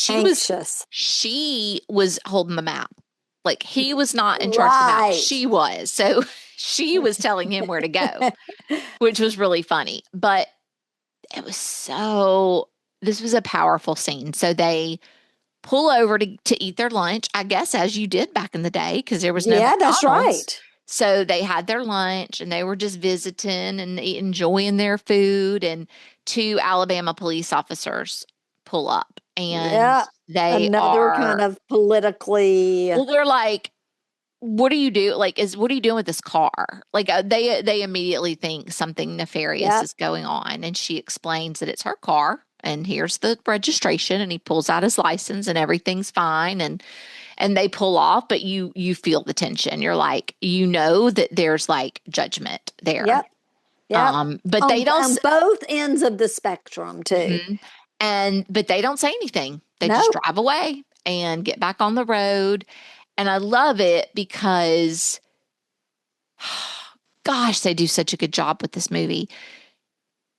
She was holding the map. Like he was not in charge of the map. She was. So she was telling him where to go, which was really funny. But this was a powerful scene. So they pull over to eat their lunch, I guess, as you did back in the day, because there was no McDonald's.
That's right.
So they had their lunch and they were just visiting and enjoying their food. And 2 Alabama police officers pull up, and they
another kind of politically.
Well, they're like, what do you do? Like, what are you doing with this car? Like, they immediately think something nefarious is going on. And she explains that it's her car. And here's the registration, and he pulls out his license, and everything's fine. And they pull off, but you feel the tension. You're like, that there's like judgment there.
Yep.
But they don't
on both ends of the spectrum too.
Mm-hmm. But they don't say anything. They just drive away and get back on the road. And I love it because, gosh, they do such a good job with this movie.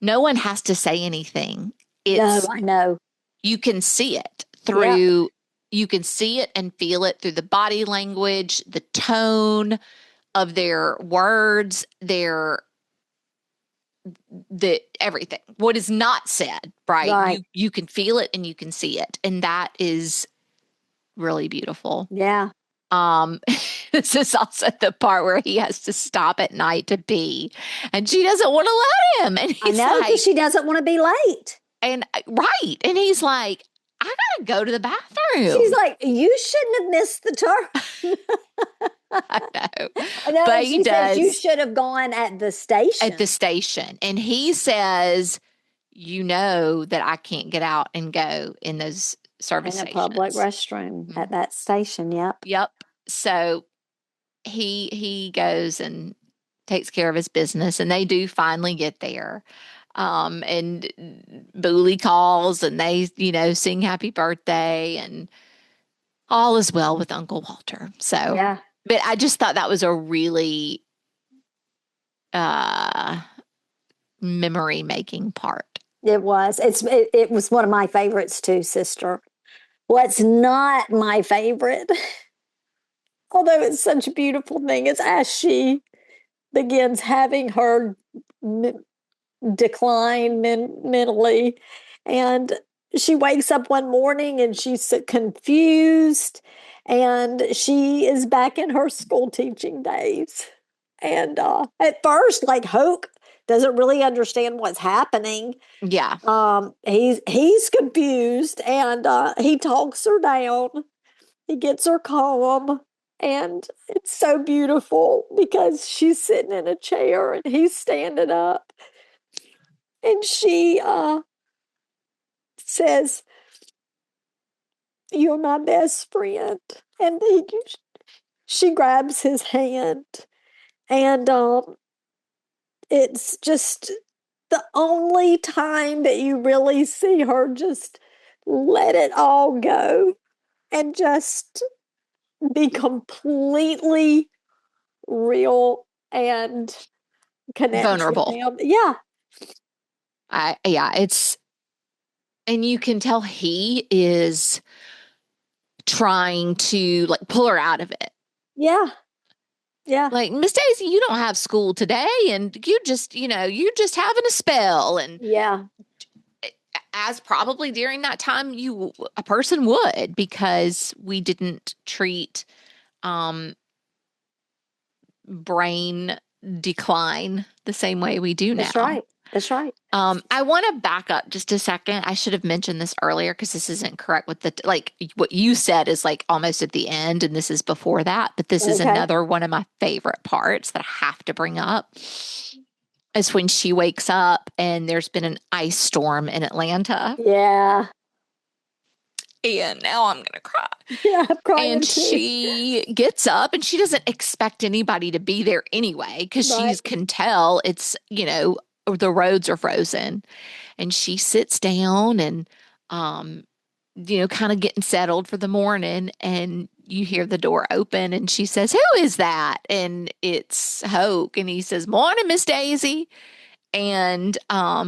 No one has to say anything.
I know.
You can see it through, you can see it and feel it through the body language, the tone of their words, everything. What is not said, right? You can feel it and you can see it. And that is really beautiful.
Yeah.
This is also the part where he has to stop at night to pee, and she doesn't want to let him. And he's
because she doesn't want to be late.
And he's like, I gotta go to the bathroom.
She's like, you shouldn't have missed the turn.
I know.
But he does. You should have gone at the station.
And he says, that I can't get out and go in those service stations.
In a public restroom at that station.
Yep. So he goes and takes care of his business, and they do finally get there. And Booley calls, and they, sing happy birthday, and all is well with Uncle Walter. So,
Yeah.
but I just thought that was a really uh, memory making part.
It was. It was one of my favorites too, sister. What's not my favorite, although it's such a beautiful thing, is as she begins having her decline mentally, and she wakes up one morning and she's confused, and she is back in her school teaching days. And at first, like Hoke doesn't really understand what's happening.
Yeah.
He's confused, and he talks her down. He gets her calm, and it's so beautiful because she's sitting in a chair and he's standing up, and she says, "You're my best friend," and she grabs his hand, and it's just the only time that you really see her just let it all go and just be completely real and connect with
Vulnerable.
them. Yeah.
Yeah, and you can tell he is trying to like pull her out of it.
Yeah. Yeah.
Like, Miss Daisy, you don't have school today, and you're just having a spell. And
Yeah.
as probably during that time, a person would, because we didn't treat um, brain decline the same way we do
That's
now.
right. That's right.
I want to back up just a second. I should have mentioned this earlier because this isn't correct with like what you said is like almost at the end, and this is before that. But this is
Okay.
another one of my favorite parts that I have to bring up. Is when she wakes up and there's been an ice storm in Atlanta.
Yeah.
And now I'm going to cry.
Yeah. I'm crying
And
too.
she gets up and she doesn't expect anybody to be there anyway because she
Right.
can tell it's, the roads are frozen. And she sits down and, kind of getting settled for the morning. And you hear the door open and she says, "Who is that?" And it's Hoke. And he says, "Morning, Miss Daisy." And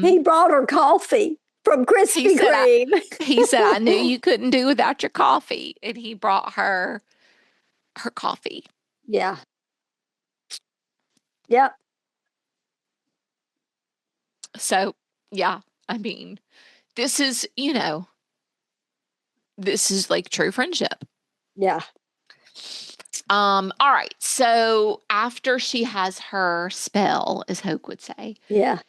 He brought her coffee from
he
Krispy
said,
Kreme.
he said, "I knew you couldn't do without your coffee." And he brought her coffee.
Yeah. Yep.
So, yeah, I mean, this is, this is like true friendship.
Yeah.
All right. So after she has her spell, as Hoke would say,
Yeah.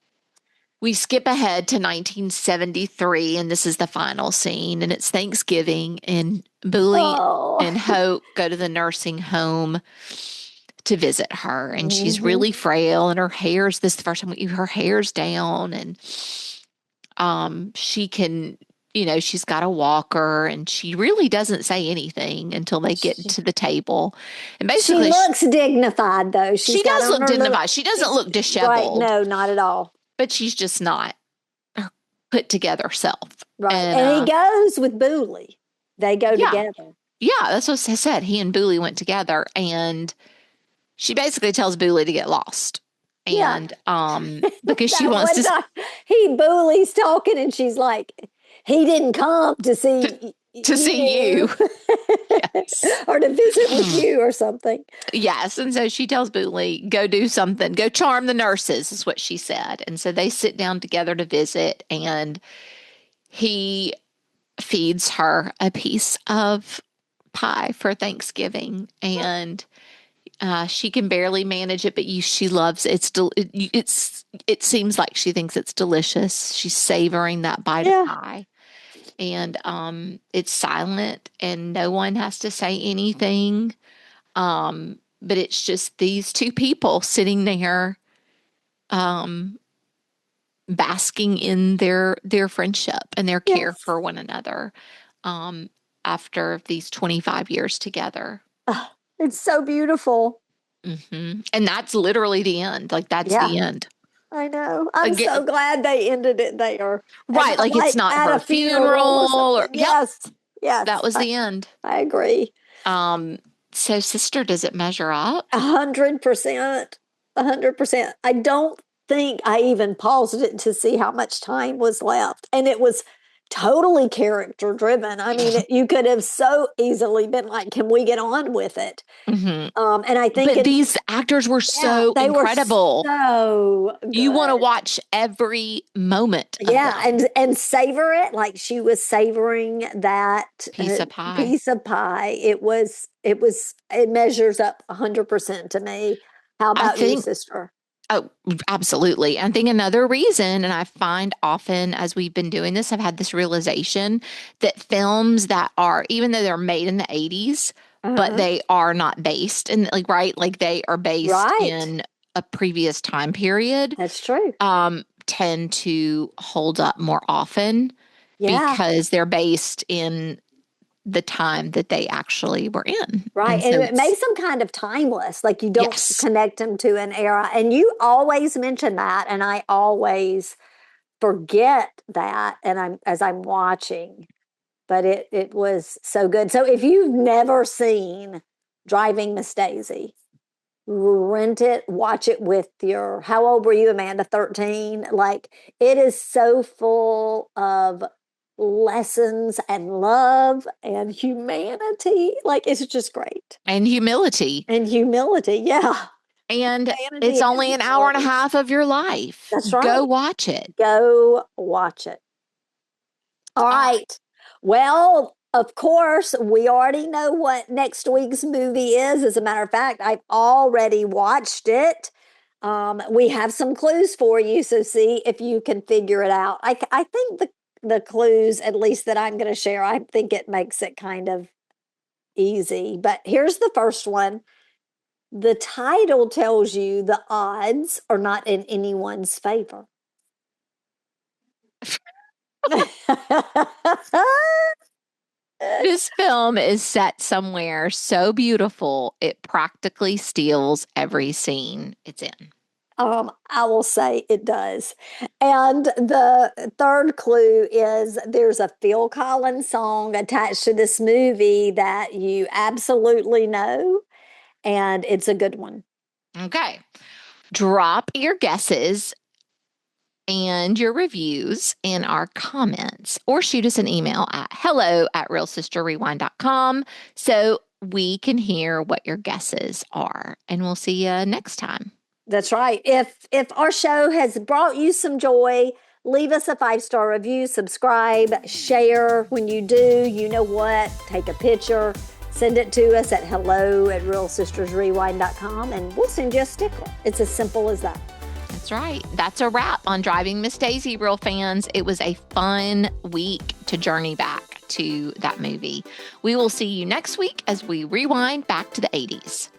we skip ahead to 1973, and this is the final scene, and it's Thanksgiving, and Booley
Oh.
and Hoke go to the nursing home to visit her, and she's
Mm-hmm.
really frail, and her hair's this is the first time her hair's down, and she can, she's got a walker, and she really doesn't say anything until they get to the table. And
She
basically,
looks dignified, though. She's
she
got
does
on
look
her little.
dignified. She doesn't
She's
look
right.
disheveled,
No, not at all.
but she's just not her put together self.
Right.
And
And he goes with Booley. They go
yeah,
together.
yeah, that's what I said. He and Booley went together, and she basically tells Booley to get lost.
Yeah.
And because she
That
wants
one
to
time, Booley's talking, and she's like, he didn't come to see
to see you. Yes.
or to visit with you or something.
Yes. And so she tells Booley, go do something, go charm the nurses, is what she said. And so they sit down together to visit, and he feeds her a piece of pie for Thanksgiving. And she can barely manage it, but she loves it. It seems like she thinks it's delicious. She's savoring that bite of pie. And it's silent, and no one has to say anything. But it's just these two people sitting there, basking in their friendship and their care for one another, after these 25 years together.
Oh, it's so beautiful.
And that's literally the end. Like, that's the end.
I know. I'm
Again,
so glad they ended it there.
right. Like, it's not
at
her
a funeral or
funeral or,
something.
yep.
Yes. Yes.
That was the end.
I agree.
So, sister, does it measure up?
100%. 100%. I don't think I even paused it to see how much time was left. And it was totally character driven. I mean, you could have so easily been like, can we get on with it?
Mm-hmm.
And I think
but these actors were so
they
incredible.
Were so good.
You want to watch every moment of them.
and savor it like she was savoring that
Piece of pie.
It measures up 100% to me. How about you, sister?
Oh, absolutely. I think another reason, and I find often as we've been doing this, I've had this realization that films that are, even though they're made in the 80s, but they are not based in like they are based in a previous time period.
That's true.
Tend to hold up more often because they're based in the time that they actually were in.
Right. And it makes them kind of timeless. Like you don't connect them to an era. And you always mention that. And I always forget that. And as I'm watching, but it was so good. So if you've never seen Driving Miss Daisy, rent it, watch it with how old were you, Amanda? 13? Like, it is so full of lessons and love and humanity. Like, it's just great.
And humility.
Yeah.
And it's only an hour and a half of your life.
That's right.
Go watch it.
Go watch it. All right. Well, of course, we already know what next week's movie is. As a matter of fact, I've already watched it. We have some clues for you, so see if you can figure it out. I think the clues, at least that I'm going to share, I think it makes it kind of easy. But here's the first one. The title tells you the odds are not in anyone's favor.
This film is set somewhere so beautiful, it practically steals every scene it's in.
I will say it does. And the third clue is there's a Phil Collins song attached to this movie that you absolutely know, and it's a good one.
Okay. Drop your guesses and your reviews in our comments or shoot us an email at hello@realsisterrewind.com so we can hear what your guesses are. And we'll see you next time.
That's right. If our show has brought you some joy, leave us a 5-star review, subscribe, share. When you do, you know what? Take a picture, send it to us at hello@realsistersrewind.com, and we'll send you a sticker. It's as simple as that.
That's right. That's a wrap on Driving Miss Daisy, real fans. It was a fun week to journey back to that movie. We will see you next week as we rewind back to the 80s.